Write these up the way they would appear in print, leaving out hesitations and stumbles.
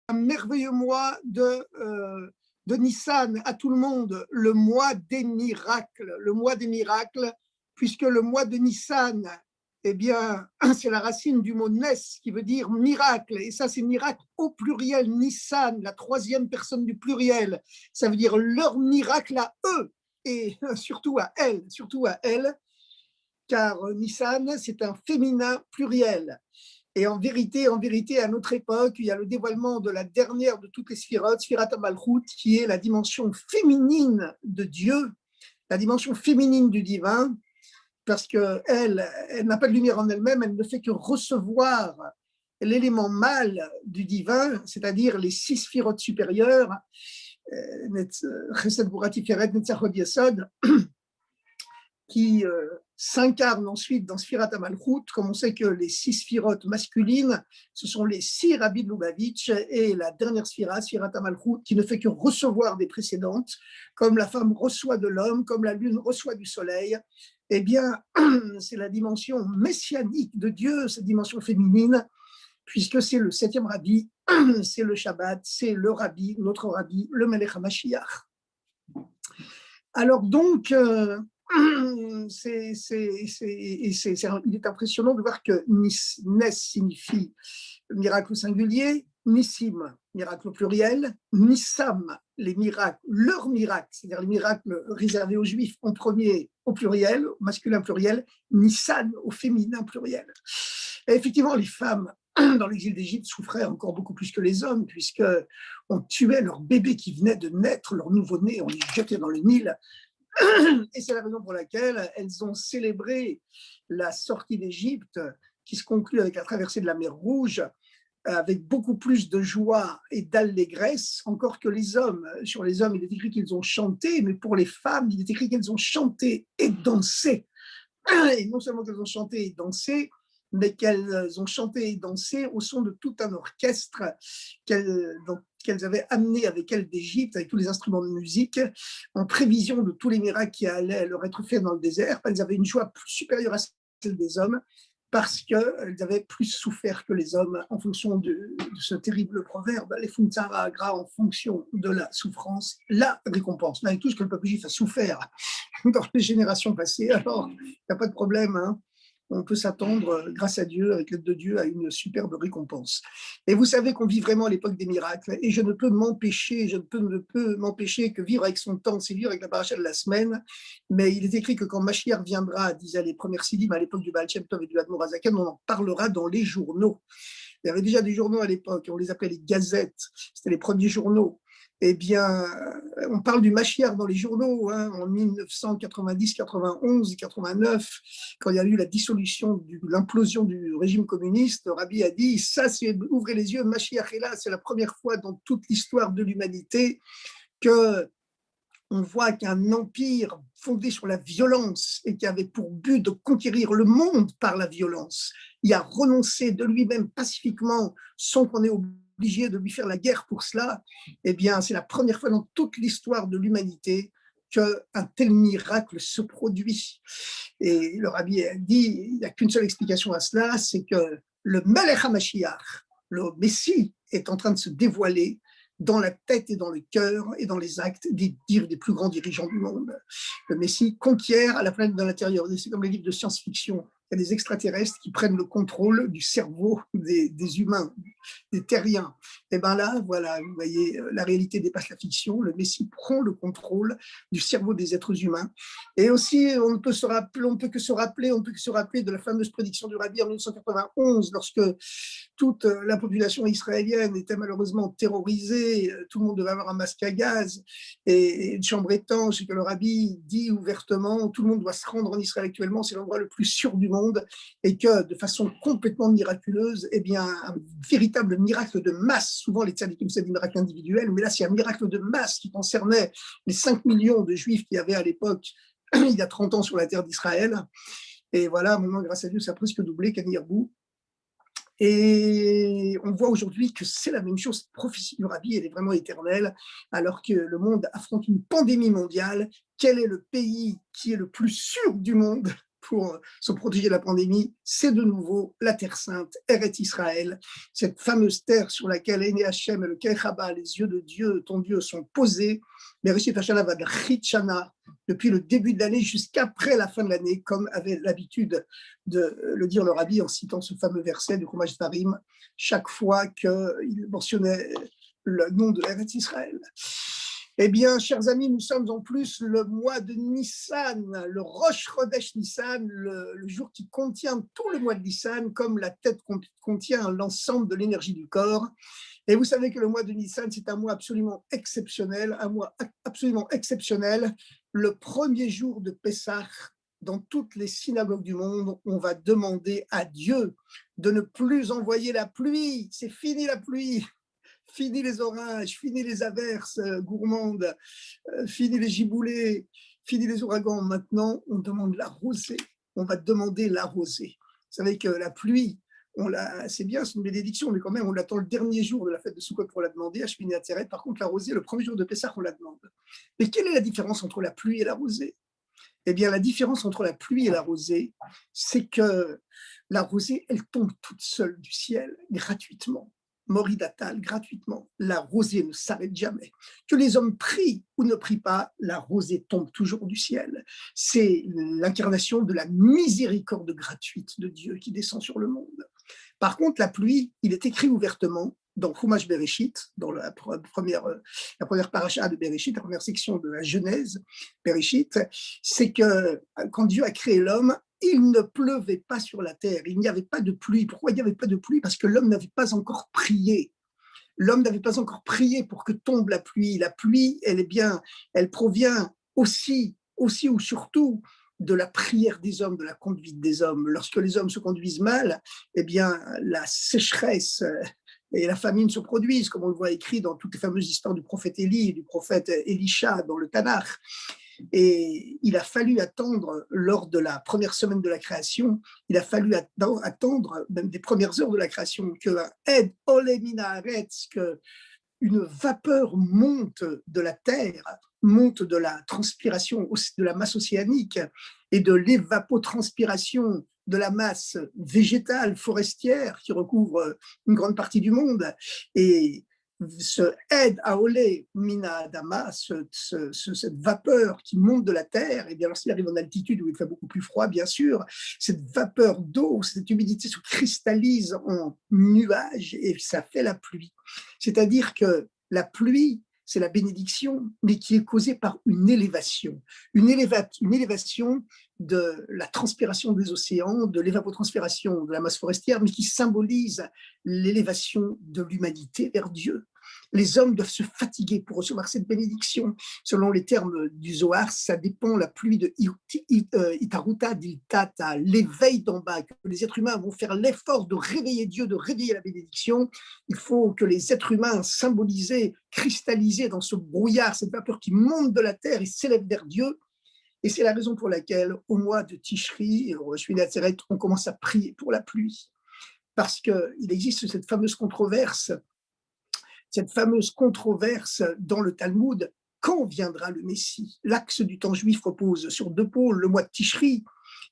un merveilleux mois de Nissan à tout le monde, le mois des miracles, puisque le mois de Nissan, eh bien, c'est la racine du mot Nes, qui veut dire miracle, et ça c'est miracle au pluriel, Nissan, la troisième personne du pluriel, ça veut dire leur miracle à eux, et surtout à elles, car Nissan, c'est un féminin pluriel. Et en vérité, à notre époque, il y a le dévoilement de la dernière de toutes les sphirotes, Sphirat HaMalchut, qui est la dimension féminine de Dieu, la dimension féminine du divin, parce qu'elle n'a pas de lumière en elle-même, elle ne fait que recevoir l'élément mâle du divin, c'est-à-dire les 6 sphirotes supérieures, Chesed, Gvura, Tiferet, Netzach, Hod, Yesod, qui s'incarne ensuite dans Sphirat HaMalchut, comme on sait que les 6 sphirotes masculines, ce sont les 6 rabbis de Lubavitch, et la dernière sphira, Sphirat HaMalchut, qui ne fait que recevoir des précédentes, comme la femme reçoit de l'homme, comme la lune reçoit du soleil. Eh bien, c'est la dimension messianique de Dieu, cette dimension féminine, puisque c'est le 7e rabbi, c'est le Shabbat, c'est le rabbi, notre rabbi, le Melech HaMashiach. Alors donc, il est impressionnant de voir que Nes signifie miracle au singulier, Nissim, miracle au pluriel, Nissam, les miracles, leurs miracles, c'est-à-dire les miracles réservés aux Juifs en premier au pluriel, au masculin pluriel, Nissan au féminin pluriel. Et effectivement, les femmes dans l'exil d'Égypte souffraient encore beaucoup plus que les hommes, puisqu'on tuait leurs bébés qui venaient de naître, leur nouveau-né, on les jetait dans le Nil. Et c'est la raison pour laquelle elles ont célébré la sortie d'Égypte, qui se conclut avec la traversée de la mer Rouge, avec beaucoup plus de joie et d'allégresse encore que les hommes. Sur les hommes, il est écrit qu'ils ont chanté, mais pour les femmes, il est écrit qu'elles ont chanté et dansé. Et non seulement qu'elles ont chanté et dansé, mais qu'elles ont chanté et dansé au son de tout un orchestre qu'elles avaient amené avec elles d'Égypte, avec tous les instruments de musique, en prévision de tous les miracles qui allaient leur être faits dans le désert. Elles avaient une joie plus supérieure à celle des hommes, parce qu'elles avaient plus souffert que les hommes en fonction de ce terrible proverbe, les Funtzara Agra, en fonction de la souffrance, la récompense. Malgré tout ce que le peuple juif a souffert dans les générations passées, alors il n'y a pas de problème, hein. On peut s'attendre, grâce à Dieu, avec l'aide de Dieu, à une superbe récompense. Et vous savez qu'on vit vraiment l'époque des miracles, et je ne peux m'empêcher que vivre avec son temps, c'est vivre avec la paracha de la semaine, mais il est écrit que quand Mashiach viendra, disaient les premières sidim à l'époque du Baal Shem Tov et du Admor HaZaken, on en parlera dans les journaux. Il y avait déjà des journaux à l'époque, on les appelait les gazettes, c'était les premiers journaux. Eh bien, on parle du Mashiach dans les journaux, hein, en 1990, 91, 89, quand il y a eu la dissolution, l'implosion du régime communiste, Rabbi a dit, ça c'est, ouvrez les yeux, Mashiach est là, c'est la première fois dans toute l'histoire de l'humanité que on voit qu'un empire fondé sur la violence et qui avait pour but de conquérir le monde par la violence, il a renoncé de lui-même pacifiquement sans qu'on ait obligé de lui faire la guerre pour cela. Eh bien, c'est la première fois dans toute l'histoire de l'humanité qu'un tel miracle se produit. Et le rabbi a dit, il n'y a qu'une seule explication à cela, c'est que le Melech HaMashiach, le Messie, est en train de se dévoiler dans la tête et dans le cœur et dans les actes des plus grands dirigeants du monde. Le Messie conquiert à la planète de l'intérieur. C'est comme les livres de science-fiction. Il y a des extraterrestres qui prennent le contrôle du cerveau des humains, des terriens. Et bien là, voilà, vous voyez, la réalité dépasse la fiction. Le Messie prend le contrôle du cerveau des êtres humains. Et aussi, on ne peut que se rappeler de la fameuse prédiction du Rabbi en 1991, lorsque toute la population israélienne était malheureusement terrorisée, tout le monde devait avoir un masque à gaz et une chambre étanche, et que le Rabbi dit ouvertement, tout le monde doit se rendre en Israël actuellement, c'est l'endroit le plus sûr du monde, et que de façon complètement miraculeuse, eh bien, un véritable miracle de masse, souvent les tzadikim c'est des miracles individuels, mais là c'est un miracle de masse qui concernait les 5 millions de juifs qu'il y avait à l'époque, il y a 30 ans sur la terre d'Israël, et voilà, maintenant grâce à Dieu ça a presque doublé, Kanirbu. Et on voit aujourd'hui que c'est la même chose, cette prophétie du Rabbi, elle est vraiment éternelle, alors que le monde affronte une pandémie mondiale. Quel est le pays qui est le plus sûr du monde pour se protéger de la pandémie, c'est de nouveau la Terre Sainte, Eretz Israël, cette fameuse terre sur laquelle Ene Hashem et le Kechaba, les yeux de Dieu, ton Dieu, sont posés, Bereshit Hashana Vad Chitshana, depuis le début de l'année jusqu'après la fin de l'année, comme avait l'habitude de le dire le Rabbi en citant ce fameux verset du Chumash Dvarim, chaque fois qu'il mentionnait le nom de Eretz Israël. Eh bien, chers amis, nous sommes en plus le mois de Nissan, le Rosh Chodesh Nissan, le jour qui contient tout le mois de Nissan, comme la tête contient l'ensemble de l'énergie du corps. Et vous savez que le mois de Nissan, c'est un mois absolument exceptionnel, Le premier jour de Pessah, dans toutes les synagogues du monde, on va demander à Dieu de ne plus envoyer la pluie. C'est fini la pluie. Fini les orages, fini les averses gourmandes, fini les giboulées, fini les ouragans. Maintenant, on demande la rosée. On va demander la rosée. Vous savez que la pluie, c'est bien, c'est une bénédiction, mais quand même, on l'attend le dernier jour de la fête de Sukkot pour la demander, à Shmini Atzeret. Par contre, la rosée, le premier jour de Pessah, on la demande. Mais quelle est la différence entre la pluie et la rosée? Eh bien, la différence entre la pluie et la rosée, c'est que la rosée, elle tombe toute seule du ciel, gratuitement. Moridatal, gratuitement. La rosée ne s'arrête jamais. Que les hommes prient ou ne prient pas, la rosée tombe toujours du ciel. C'est l'incarnation de la miséricorde gratuite de Dieu qui descend sur le monde. Par contre, la pluie, il est écrit ouvertement dans Chumash Bereshit, dans la première paracha de Bereshit, la première section de la Genèse, Bereshit, c'est que quand Dieu a créé l'homme, il ne pleuvait pas sur la terre, il n'y avait pas de pluie. Pourquoi il n'y avait pas de pluie? Parce que l'homme n'avait pas encore prié. L'homme n'avait pas encore prié pour que tombe la pluie. La pluie, elle provient aussi ou surtout de la prière des hommes, de la conduite des hommes. Lorsque les hommes se conduisent mal, eh bien, la sécheresse et la famine se produisent, comme on le voit écrit dans toutes les fameuses histoires du prophète Élie et du prophète Élisha dans le Tanakh. Et il a fallu attendre, lors de la première semaine de la création, il a fallu attendre, même des premières heures de la création, que une vapeur monte de la terre, monte de la transpiration de la masse océanique et de l'évapotranspiration de la masse végétale, forestière, qui recouvre une grande partie du monde. Et ce aide à olé mina adama, cette vapeur qui monte de la terre, et bien lorsqu'il arrive en altitude où il fait beaucoup plus froid, bien sûr, cette vapeur d'eau, cette humidité se cristallise en nuages et ça fait la pluie. C'est-à-dire que la pluie, c'est la bénédiction, mais qui est causée par une élévation de la transpiration des océans, de l'évapotranspiration de la masse forestière, mais qui symbolise l'élévation de l'humanité vers Dieu. Les hommes doivent se fatiguer pour recevoir cette bénédiction. Selon les termes du Zohar, ça dépend, la pluie de Itaruta d'Iltata, l'éveil d'en bas, que les êtres humains vont faire l'effort de réveiller Dieu, de réveiller la bénédiction. Il faut que les êtres humains, symbolisés, cristallisés dans ce brouillard, cette vapeur qui monte de la terre et s'élève vers Dieu. Et c'est la raison pour laquelle, au mois de Tishri, au Shmini Atzeret, on commence à prier pour la pluie. Parce qu'il existe cette fameuse controverse dans le Talmud, quand viendra le Messie? L'axe du temps juif repose sur deux pôles, le mois de Tishri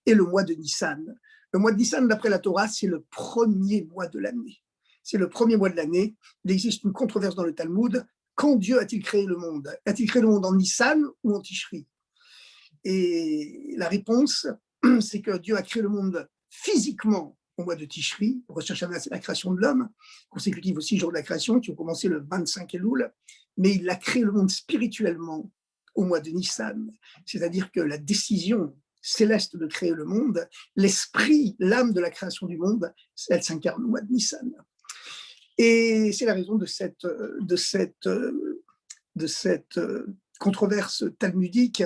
et le mois de Nissan. Le mois de Nissan, d'après la Torah, c'est le premier mois de l'année. C'est le premier mois de l'année. Il existe une controverse dans le Talmud. Quand Dieu a-t-il créé le monde? A-t-il créé le monde en Nissan ou en Tishri? Et la réponse, c'est que Dieu a créé le monde physiquement au mois de Tishri. Rosh Hashanah, c'est la création de l'homme, consécutive aux 6 jours de la création qui ont commencé le 25 Elul, mais il a créé le monde spirituellement au mois de Nissan. C'est-à-dire que la décision céleste de créer le monde, l'esprit, l'âme de la création du monde, elle s'incarne au mois de Nissan. Et c'est la raison de cette controverse talmudique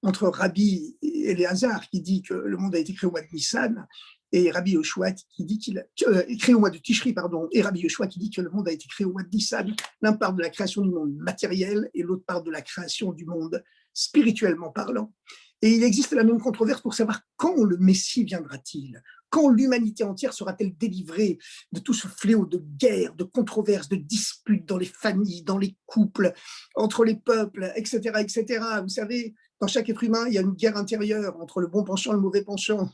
entre Rabbi Éléazar qui dit que le monde a été créé au mois de Nissan et Rabbi Yoshua qui dit qu'il est créé au mois de Tishri, et Rabbi Yoshua qui dit que le monde a été créé au mois de Nissan. L'un parle de la création du monde matériel et l'autre parle de la création du monde spirituellement parlant. Et il existe la même controverse pour savoir quand le Messie viendra-t-il, quand l'humanité entière sera-t-elle délivrée de tout ce fléau de guerre, de controverses, de disputes dans les familles, dans les couples, entre les peuples, etc., etc. Vous savez, dans chaque être humain, il y a une guerre intérieure entre le bon penchant et le mauvais penchant.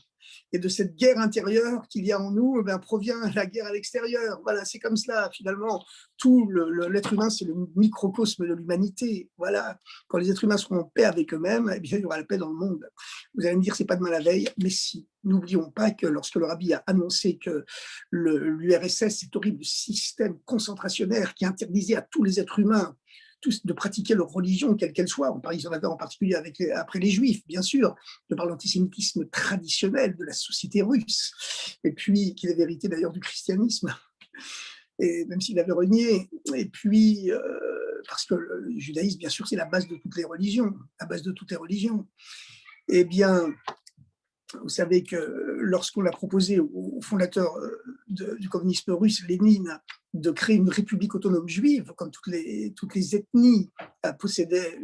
Et de cette guerre intérieure qu'il y a en nous, provient la guerre à l'extérieur. Voilà, c'est comme cela, finalement. Tout l'être humain, c'est le microcosme de l'humanité. Voilà. Quand les êtres humains seront en paix avec eux-mêmes, eh bien, il y aura la paix dans le monde. Vous allez me dire, c'est pas demain la veille, mais si. N'oublions pas que lorsque le rabbi a annoncé que l'URSS, cet horrible système concentrationnaire qui interdisait à tous les êtres humains de pratiquer leur religion, quelle qu'elle soit, en particulier après les Juifs, bien sûr, de par l'antisémitisme traditionnel de la société russe, et puis qui est la vérité d'ailleurs du christianisme, et même s'il avait renié, et puis parce que le judaïsme, bien sûr, c'est la base de toutes les religions, eh bien, vous savez que lorsqu'on a proposé au fondateur du communisme russe, Lénine, de créer une république autonome juive, comme toutes les ethnies possédaient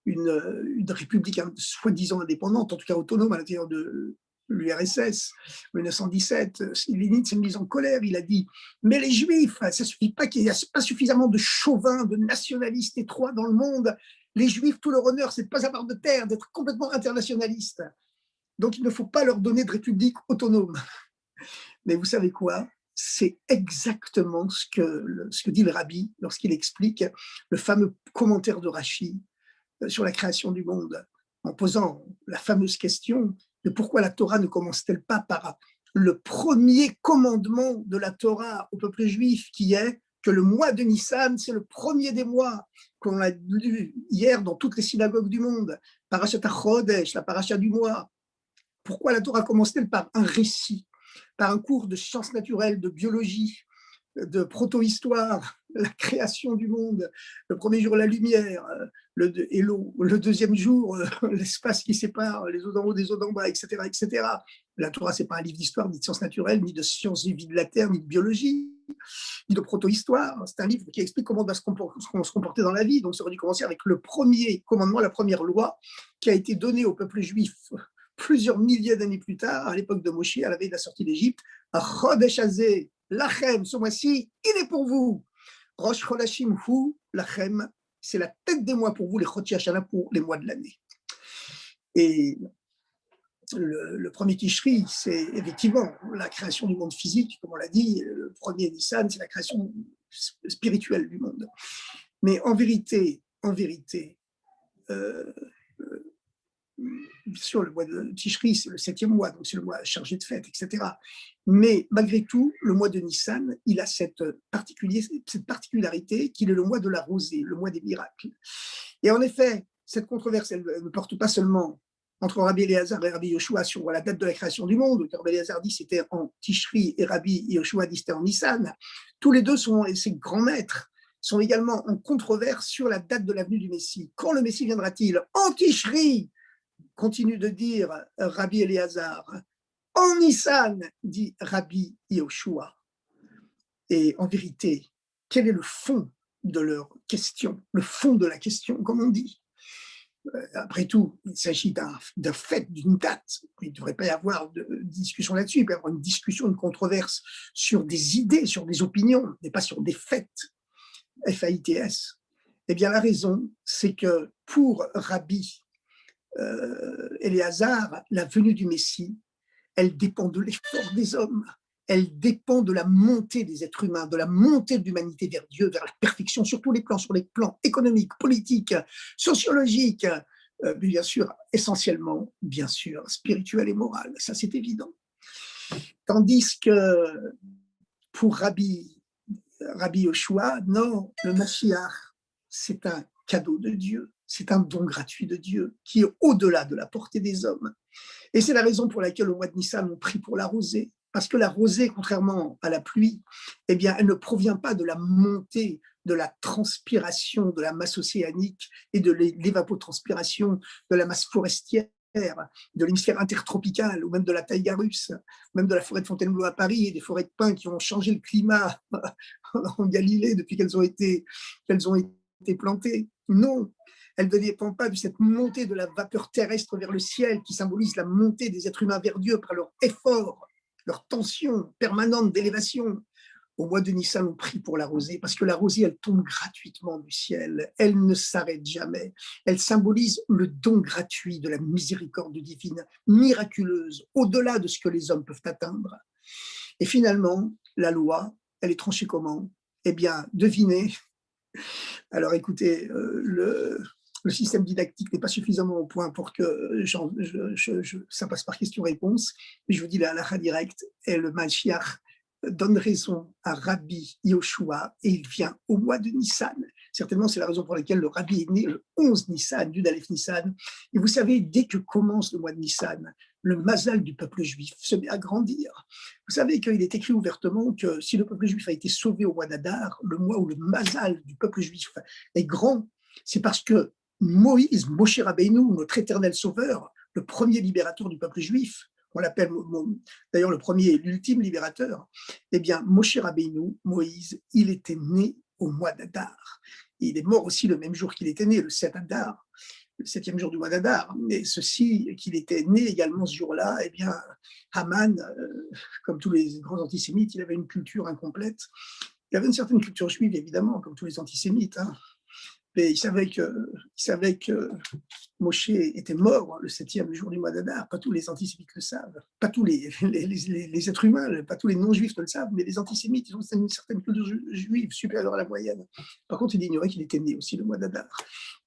une république soi-disant indépendante, en tout cas autonome à l'intérieur de l'URSS, en 1917, Lénine s'est mis en colère, il a dit « Mais les Juifs, ça ne suffit pas qu'il n'y ait pas suffisamment de chauvins, de nationalistes étroits dans le monde. Les Juifs, tout leur honneur, c'est de ne pas avoir de terre, d'être complètement internationalistes. Donc, il ne faut pas leur donner de république autonome. » Mais vous savez quoi? C'est exactement ce que dit le rabbi lorsqu'il explique le fameux commentaire de Rashi sur la création du monde, en posant la fameuse question de pourquoi la Torah ne commence-t-elle pas par le premier commandement de la Torah au peuple juif, qui est que le mois de Nissan, c'est le premier des mois, qu'on a lu hier dans toutes les synagogues du monde, Parashat HaChodesh, la paracha du mois. Pourquoi la Torah commence-t-elle par un récit, par un cours de sciences naturelles, de biologie, de proto-histoire, la création du monde, le premier jour la lumière, et l'eau, le deuxième jour l'espace qui sépare les eaux d'en haut des eaux d'en bas, etc., etc. La Torah, ce n'est pas un livre d'histoire, ni de sciences naturelles, ni de sciences de vie de la Terre, ni de biologie, ni de proto-histoire. C'est un livre qui explique comment on doit se comporter dans la vie. Donc, ça aurait dû commencer avec le premier commandement, la première loi qui a été donnée au peuple juif plusieurs milliers d'années plus tard, à l'époque de Moshe, à la veille de la sortie d'Égypte. Chodesh hazeh lachem, ce mois-ci, il est pour vous. Rosh Chodashim hu lachem, c'est la tête des mois pour vous, les Choti Hashana, pour les mois de l'année. Et le premier Tishri, c'est effectivement la création du monde physique, comme on l'a dit. Le premier Nissan, c'est la création spirituelle du monde. Mais en vérité, bien sûr, le mois de Tishri, c'est le 7e mois, donc c'est le mois chargé de fêtes, etc. Mais malgré tout, le mois de Nissan, il a cette particularité qu'il est le mois de la rosée, le mois des miracles. Et en effet, cette controverse, elle ne porte pas seulement entre Rabbi Eliezer et Rabbi Yoshua sur la date de la création du monde. Rabbi Eliezer dit c'était en Tishri et Rabbi Yoshua dit c'était en Nissan. Tous les deux sont ces grands maîtres sont également en controverse sur la date de la venue du Messie. Quand le Messie viendra-t-il? En Tishri, continue de dire Rabbi Eliezer. En Nissan, dit Rabbi Yoshua. Et en vérité, quel est le fond de leur question, le fond de la question, comme on dit? Après tout, il s'agit d'un fait, d'une date. Il ne devrait pas y avoir de discussion là-dessus. Il peut y avoir une discussion, une controverse sur des idées, sur des opinions, mais pas sur des faits. F-A-I-T-S. Eh bien, la raison, c'est que pour Rabbi Éléazar, la venue du Messie, elle dépend de l'effort des hommes. Elle dépend de la montée des êtres humains, de la montée de l'humanité vers Dieu, vers la perfection sur tous les plans, sur les plans économiques, politiques, sociologiques, bien sûr, essentiellement, bien sûr, spirituel et moral. Ça, c'est évident. Tandis que pour Rabbi Yoshua, non, le Mashiach, c'est un cadeau de Dieu, c'est un don gratuit de Dieu qui est au-delà de la portée des hommes. Et c'est la raison pour laquelle au mois de Nissan, on prie pour la rosée. Parce que la rosée, contrairement à la pluie, eh bien, elle ne provient pas de la montée de la transpiration de la masse océanique et de l'évapotranspiration de la masse forestière, de l'hémisphère intertropical ou même de la taïga russe, même de la forêt de Fontainebleau à Paris et des forêts de pins qui ont changé le climat en Galilée depuis qu'elles ont été plantées. Non, elle ne dépend pas de cette montée de la vapeur terrestre vers le ciel qui symbolise la montée des êtres humains vers Dieu par leur effort, leur tension permanente d'élévation. Au mois de Nissan, on prie pour la rosée, parce que la rosée, elle tombe gratuitement du ciel, elle ne s'arrête jamais. Elle symbolise le don gratuit de la miséricorde divine, miraculeuse, au-delà de ce que les hommes peuvent atteindre. Et finalement, la loi, elle est tranchée comment? Eh bien, devinez. Alors écoutez, le système didactique n'est pas suffisamment au point pour que ça passe par question-réponse, mais je vous dis la halakha directe, et le Mashiach donne raison à Rabbi Yoshua, et il vient au mois de Nissan. Certainement, c'est la raison pour laquelle le Rabbi est né le 11 Nissan, du Dalef Nissan. Et vous savez, dès que commence le mois de Nissan, le mazal du peuple juif se met à grandir. Vous savez qu'il est écrit ouvertement que si le peuple juif a été sauvé au mois d'Adar, le mois où le mazal du peuple juif est grand, c'est parce que Moïse, Moshe Rabbeinu, notre éternel sauveur, le premier libérateur du peuple juif, on l'appelle d'ailleurs le premier et l'ultime libérateur, eh bien, Moshe Rabbeinu, Moïse, il était né au mois d'Adar. Il est mort aussi le même jour qu'il était né, le 7 Adar, le 7e jour du mois d'Adar. Mais ceci, qu'il était né également ce jour-là, eh bien, Haman, comme tous les grands antisémites, il avait une culture incomplète. Il avait une certaine culture juive, évidemment, comme tous les antisémites, hein. Mais il savait que Moshe était mort le 7e jour du mois d'Adar. Pas tous les antisémites le savent. Pas tous les êtres humains, pas tous les non-juifs ne le savent, mais les antisémites, ils ont une certaine culture juive supérieure à la moyenne. Par contre, il ignorait qu'il était né aussi le mois d'Adar.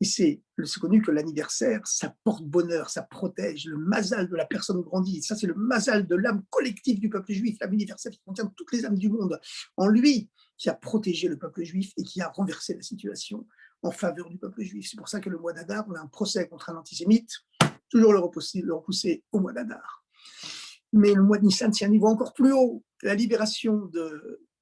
Et c'est connu que l'anniversaire, ça porte bonheur, ça protège. Le mazal de la personne grandit. Ça, c'est le mazal de l'âme collective du peuple juif. L'âme universelle qui contient toutes les âmes du monde. En lui, qui a protégé le peuple juif et qui a renversé la situation en faveur du peuple juif. C'est pour ça que le mois d'Adar, on a un procès contre un antisémite, toujours le repousser au mois d'Adar. Mais le mois de Nissan, c'est un niveau encore plus haut. La libération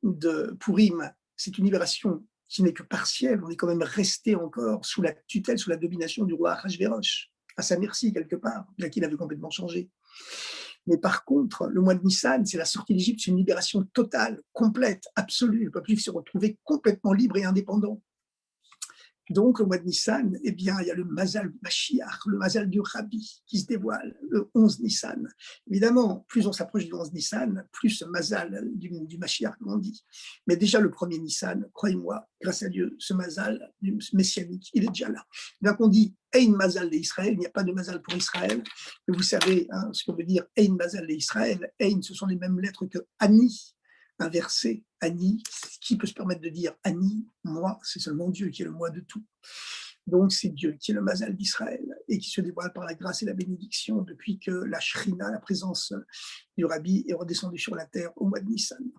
de Purim, c'est une libération qui n'est que partielle. On est quand même resté encore sous la tutelle, sous la domination du roi Ahasverosh, à sa merci quelque part, bien qu'il avait complètement changé. Mais par contre, le mois de Nissan, c'est la sortie d'Égypte, c'est une libération totale, complète, absolue. Le peuple juif s'est retrouvé complètement libre et indépendant. Donc, au mois de Nissan, eh bien, il y a le Mazal Mashiach, le Mazal du Rabbi qui se dévoile le 11 Nissan. Évidemment, plus on s'approche du 11 Nissan, plus ce Mazal du Mashiach grandit. Mais déjà, le premier Nissan, croyez-moi, grâce à Dieu, ce Mazal du messianique, il est déjà là. Donc, on dit Ein Mazal d'Israël, il n'y a pas de Mazal pour Israël. Mais vous savez ce que veut dire Ein Mazal d'Israël. Ein, ce sont les mêmes lettres que Ani. Inversé, Ani, qui peut se permettre de dire Ani, moi, c'est seulement Dieu qui est le moi de tout. Donc c'est Dieu qui est le Mazal d'Israël et qui se dévoile par la grâce et la bénédiction depuis que la Shrina, la présence du Rabbi, est redescendue sur la terre au mois de Nissan,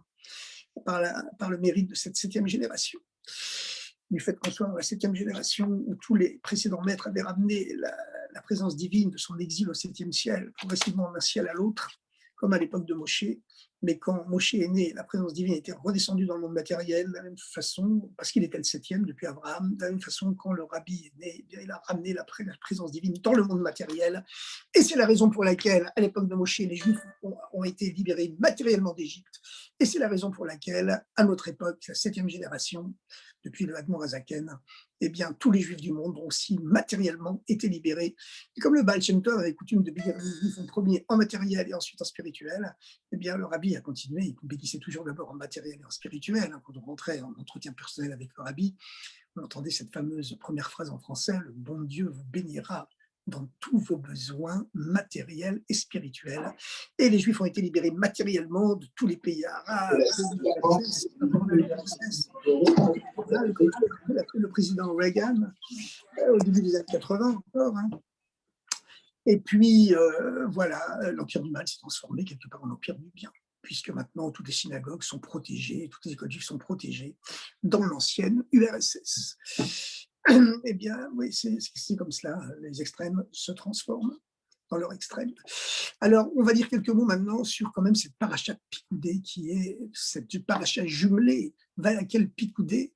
par le mérite de cette 7e génération. Du fait qu'on soit dans la 7e génération où tous les précédents maîtres avaient ramené la présence divine de son exil au 7e ciel, progressivement d'un ciel à l'autre, comme à l'époque de Moshe. Mais quand Moshe est né, la présence divine était redescendue dans le monde matériel de la même façon, parce qu'il était le 7e depuis Abraham. De la même façon, quand le Rabbi est né, eh bien, il a ramené la présence divine dans le monde matériel. Et c'est la raison pour laquelle, à l'époque de Moshe, les Juifs ont été libérés matériellement d'Égypte. Et c'est la raison pour laquelle, à notre époque, la 7e génération, depuis le Admor Hazaken, eh bien, tous les Juifs du monde ont aussi matériellement été libérés. Et comme le Baal Shem Tov avait coutume de bénir les Juifs en premier en matériel et ensuite en spirituel, eh bien, le Rabbi a continué, il bénissait toujours d'abord en matériel et en spirituel. Quand on rentrait en entretien personnel avec le Rabbi, on entendait cette fameuse première phrase en français, le bon Dieu vous bénira dans tous vos besoins matériels et spirituels. Et les Juifs ont été libérés matériellement de tous les pays arabes, le président Reagan, au début des années 80 encore. Hein. Et puis, voilà, l'Empire du mal s'est transformé quelque part en Empire du bien, puisque maintenant toutes les synagogues sont protégées, toutes les écoles juives sont protégées dans l'ancienne URSS. Eh bien, oui, c'est comme cela, les extrêmes se transforment dans leur extrême. Alors, on va dire quelques mots maintenant sur quand même cette paracha Pikoudé, qui est cette paracha jumelée, Vayakel Pikoudé,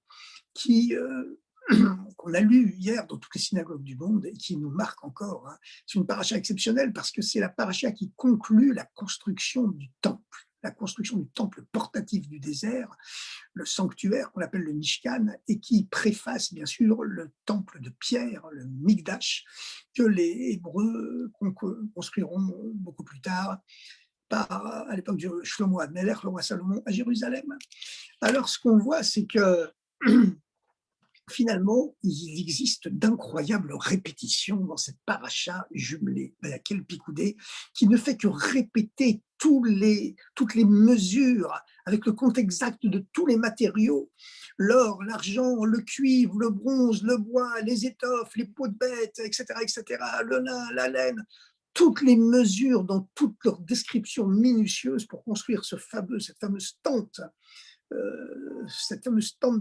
qu'on a lu hier dans toutes les synagogues du monde et qui nous marque encore. Hein. C'est une paracha exceptionnelle parce que c'est la paracha qui conclut la construction du temple portatif du désert, le sanctuaire qu'on appelle le Mishkan, et qui préface bien sûr le temple de pierre, le Mikdash, que les Hébreux construiront beaucoup plus tard à l'époque de Shlomo Amelech, le roi Salomon, à Jérusalem. Alors, ce qu'on voit, c'est que finalement, il existe d'incroyables répétitions dans cette paracha jumelée, quel picoudé, qui ne fait que répéter toutes les mesures avec le compte exact de tous les matériaux, l'or, l'argent, le cuivre, le bronze, le bois, les étoffes, les peaux de bêtes, etc., le lin, la laine, toutes les mesures dans toutes leurs descriptions minutieuses pour construire cette fameuse tente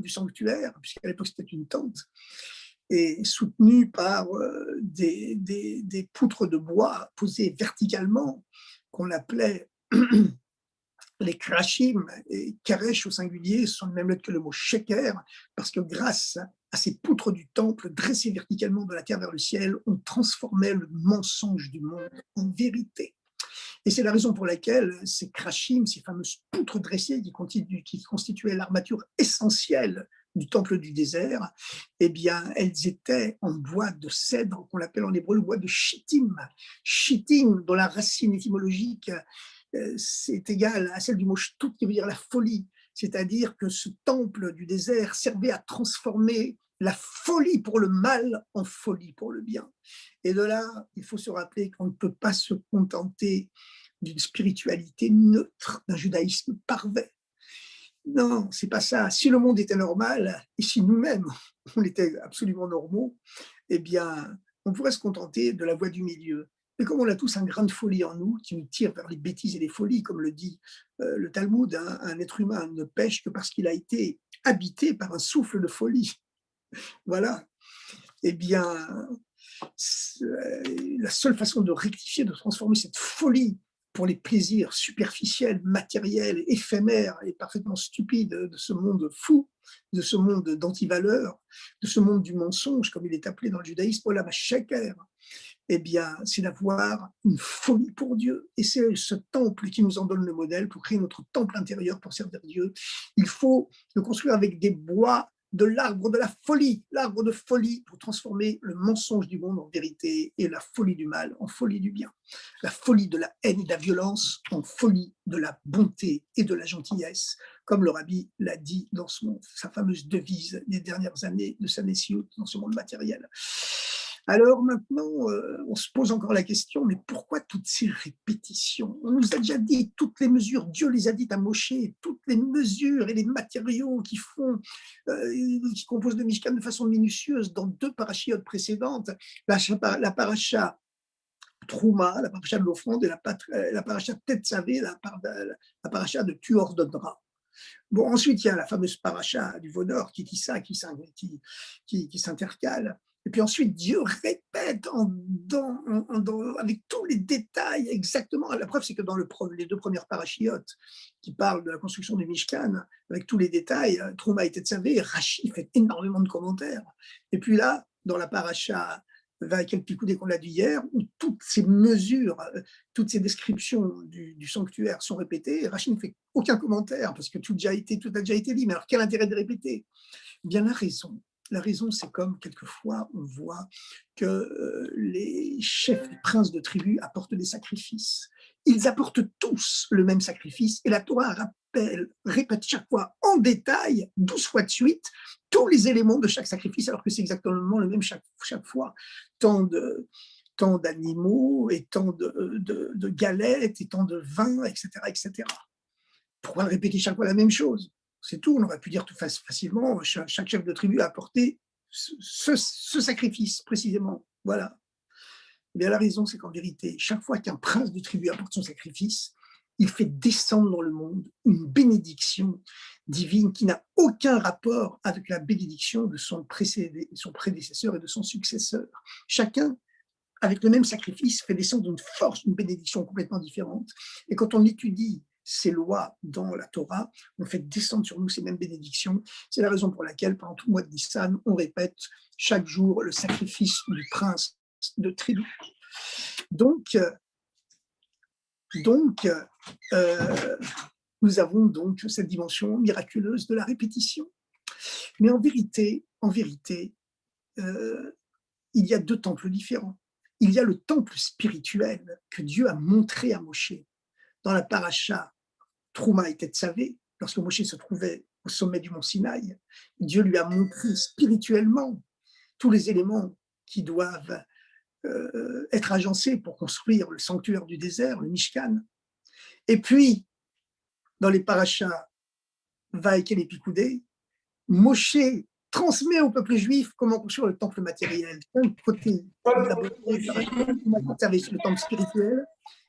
du sanctuaire, puisqu'à l'époque c'était une tente, et soutenue par des poutres de bois posées verticalement, qu'on appelait les krachim, et karesh au singulier sont les mêmes lettres que le mot sheker, parce que grâce à ces poutres du temple dressées verticalement de la terre vers le ciel, on transformait le mensonge du monde en vérité. Et c'est la raison pour laquelle ces krachim, ces fameuses poutres dressées qui constituaient l'armature essentielle du temple du désert, eh bien, elles étaient en bois de cèdre, qu'on appelle en hébreu le bois de shittim. Shittim, dont la racine étymologique c'est égal à celle du mot shtout, qui veut dire la folie. C'est-à-dire que ce temple du désert servait à transformer la folie pour le mal en folie pour le bien. Et de là, il faut se rappeler qu'on ne peut pas se contenter d'une spiritualité neutre, d'un judaïsme parfait. Non, c'est pas ça. Si le monde était normal, et si nous-mêmes, on était absolument normaux, eh bien, on pourrait se contenter de la voie du milieu. Mais comme on a tous un grain de folie en nous, qui nous tire vers les bêtises et les folies, comme le dit le Talmud, hein, un être humain ne pêche que parce qu'il a été habité par un souffle de folie. Voilà. Eh bien, la seule façon de rectifier, de transformer cette folie pour les plaisirs superficiels, matériels, éphémères et parfaitement stupides de ce monde fou, de ce monde d'antivaleurs, de ce monde du mensonge, comme il est appelé dans le judaïsme, Olam HaSheker, eh bien, c'est d'avoir une folie pour Dieu. Et c'est ce temple qui nous en donne le modèle pour créer notre temple intérieur pour servir Dieu. Il faut le construire avec des bois de l'arbre de la folie, l'arbre de folie pour transformer le mensonge du monde en vérité et la folie du mal en folie du bien. La folie de la haine et de la violence en folie de la bonté et de la gentillesse, comme le rabbi l'a dit dans sa fameuse devise des dernières années de sa Nessiout dans ce monde matériel. Alors maintenant, on se pose encore la question, mais pourquoi toutes ces répétitions? On nous a déjà dit toutes les mesures, Dieu les a dites à Moshe, toutes les mesures et les matériaux qui composent le Mishkan de façon minutieuse dans 2 parachiotes précédentes, la paracha Trouma, la paracha de l'offrande, et la paracha Tetzavé, la paracha de Tu ordonneras. Bon, ensuite, il y a la fameuse paracha du Vaudor qui dit ça, qui s'intercale. Et puis ensuite, Dieu répète avec tous les détails exactement. La preuve, c'est que dans les 2 premières parachiotes qui parlent de la construction du Mishkan, avec tous les détails, Trouma et Tetzavé, Rashi fait énormément de commentaires. Et puis là, dans la paracha quel picoudé qu'on l'a dit hier, où toutes ces mesures, toutes ces descriptions du sanctuaire sont répétées, Rachid ne fait aucun commentaire, parce que tout a déjà été dit, mais alors quel intérêt de répéter? Bien la raison, c'est comme quelquefois on voit que les chefs, les princes de tribu apportent des sacrifices. Ils apportent tous le même sacrifice, et la Torah répète chaque fois en détail, 12 fois de suite, tous les éléments de chaque sacrifice, alors que c'est exactement le même chaque fois. Tant d'animaux, et tant de galettes, et tant de vin, etc. Pourquoi répéter chaque fois la même chose? C'est tout, on aurait pu dire tout facilement, chaque chef de tribu a apporté ce sacrifice précisément. Voilà. Mais la raison, c'est qu'en vérité, chaque fois qu'un prince de tribu apporte son sacrifice, il fait descendre dans le monde une bénédiction divine qui n'a aucun rapport avec la bénédiction de son prédécesseur et de son successeur. Chacun, avec le même sacrifice, fait descendre une force, une bénédiction complètement différente. Et quand on étudie ces lois dans la Torah, on fait descendre sur nous ces mêmes bénédictions. C'est la raison pour laquelle, pendant tout le mois de Nissan, on répète chaque jour le sacrifice du prince de tribu. Donc nous avons donc cette dimension miraculeuse de la répétition. Mais en vérité, il y a 2 temples différents. Il y a le temple spirituel que Dieu a montré à Moshe dans la paracha Trouma et Tetzavé, lorsque Moshe se trouvait au sommet du mont Sinaï, Dieu lui a montré spirituellement tous les éléments qui doivent être agencés pour construire le sanctuaire du désert, le Mishkan. Et puis, dans les parachas Vaïkel et Pikoudé, Moshe transmet au peuple juif comment construire le temple matériel. D'un côté, d'abord, le temple spirituel,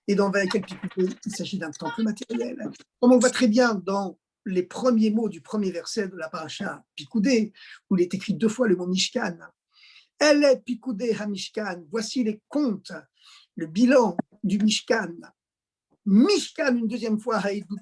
et dans Vaïkel Pikoudé, il s'agit d'un temple matériel. Comme on voit très bien dans les premiers mots du premier verset de la paracha Pikoudé, où il est écrit 2 fois le mot Mishkan. Elle est Pikoudé HaMishkan. Voici les comptes, le bilan du Mishkan. Mishkan, une deuxième fois, Haïdout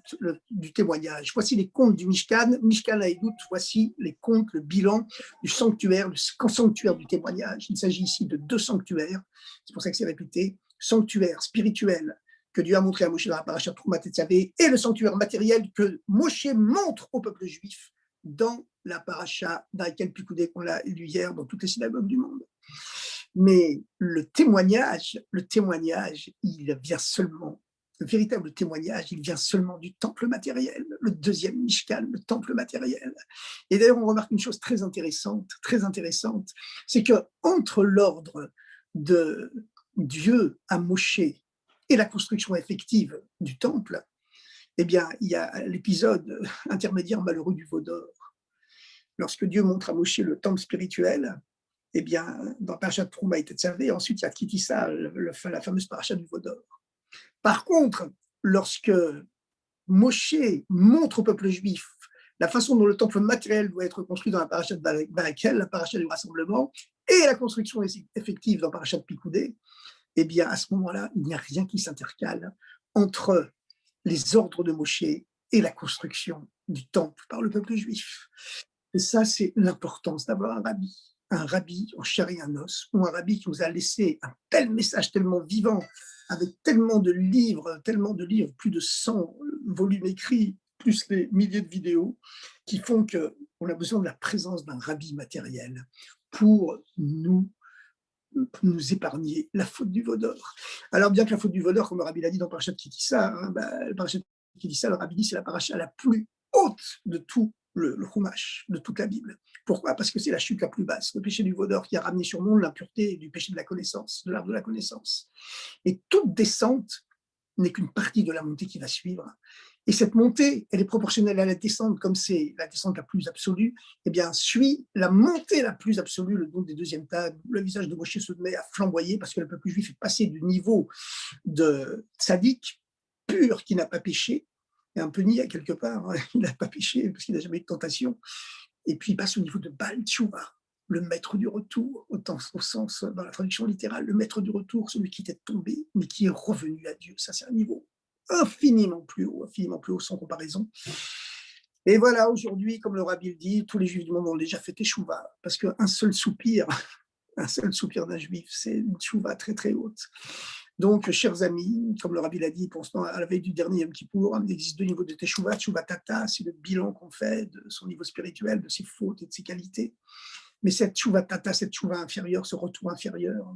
du témoignage. Voici les comptes du Mishkan. Mishkan Haïdout, voici les comptes, le bilan du sanctuaire, le sanctuaire du témoignage. Il s'agit ici de 2 sanctuaires. C'est pour ça que c'est répété. Sanctuaire spirituel que Dieu a montré à Moshe dans la paracha Trouma Tetzavé et le sanctuaire matériel que Moshe montre au peuple juif dans la paracha Vaïkel Pikoudé qu'on a lu hier dans toutes les synagogues du monde. Mais le témoignage, il vient seulement, le véritable témoignage, il vient seulement du temple matériel, le deuxième Mishkan, le temple matériel. Et d'ailleurs, on remarque une chose très intéressante, c'est que entre l'ordre de Dieu à Moshe et la construction effective du temple, eh bien, il y a l'épisode intermédiaire malheureux du veau d'or. Lorsque Dieu montre à Moshe le temple spirituel, eh bien, dans Parashat Trouma et Tetzavé, ensuite il y a Kitissa, la fameuse paracha du veau d'or. Par contre, lorsque Moshe montre au peuple juif la façon dont le temple matériel doit être construit dans la paracha de Vaïkel, la paracha du rassemblement, et la construction effective dans Parashat Pikoudé, eh bien, à ce moment-là, il n'y a rien qui s'intercale entre les ordres de Moshe et la construction du temple par le peuple juif. Et ça, c'est l'importance d'avoir un rabbi en chair et en os, ou un rabbi qui nous a laissé un tel message tellement vivant, avec tellement de livres, plus de 100 volumes écrits, plus les milliers de vidéos, qui font qu'on a besoin de la présence d'un rabbi matériel pour nous épargner la faute du veau d'or. Alors bien que la faute du veau d'or, comme le rabbi l'a dit dans Parashat Kitissa, le rabbi dit c'est la paracha la plus haute de tout le Chumash, de toute la Bible. Pourquoi? Parce que c'est la chute la plus basse, le péché du veau d'or qui a ramené sur le monde l'impureté du péché de la connaissance, de l'arbre de la connaissance. Et toute descente n'est qu'une partie de la montée qui va suivre. Et cette montée, elle est proportionnelle à la descente, comme c'est la descente la plus absolue, eh bien, suit la montée la plus absolue, le don des deuxièmes tables. Le visage de Moshe se met à flamboyer parce que le peuple juif est passé du niveau de tzaddik, pur, qui n'a pas péché, et un peu niais quelque part, hein, il n'a pas péché parce qu'il n'a jamais eu de tentation, et puis il passe au niveau de Baal Tshuva, le maître du retour, au sens, dans la traduction littérale, le maître du retour, celui qui était tombé, mais qui est revenu à Dieu. Ça, c'est un niveau infiniment plus haut sans comparaison. Et voilà, aujourd'hui, comme le rabbi le dit, tous les juifs du monde ont déjà fait teshuva, parce qu'un seul soupir d'un juif, c'est une teshuva très très haute. Donc, chers amis, comme le rabbi l'a dit, pensant à la veille du dernier Yom Kippour, il existe 2 niveaux de teshuva. Teshuva tata, c'est le bilan qu'on fait de son niveau spirituel, de ses fautes et de ses qualités. Mais cette tchouva tata, cette tchouva inférieure, ce retour inférieur,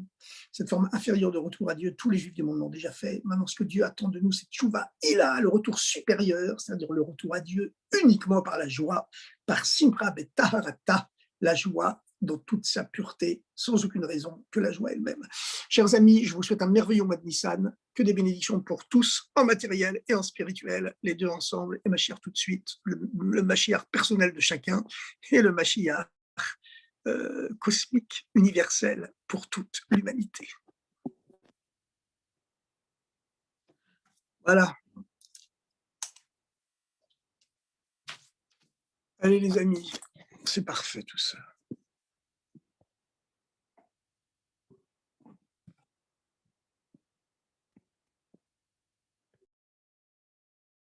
cette forme inférieure de retour à Dieu, tous les juifs du monde l'ont déjà fait. Maintenant, ce que Dieu attend de nous, c'est tchouva et là, le retour supérieur, c'est-à-dire le retour à Dieu uniquement par la joie, par simra bet taharata, la joie dans toute sa pureté, sans aucune raison que la joie elle-même. Chers amis, je vous souhaite un merveilleux mois de Nissan, que des bénédictions pour tous, en matériel et en spirituel, les deux ensemble, et Mashiach tout de suite, le Mashiach personnel de chacun, et le Mashiach cosmique, universel, pour toute l'humanité. Voilà. Allez les amis, c'est parfait tout ça.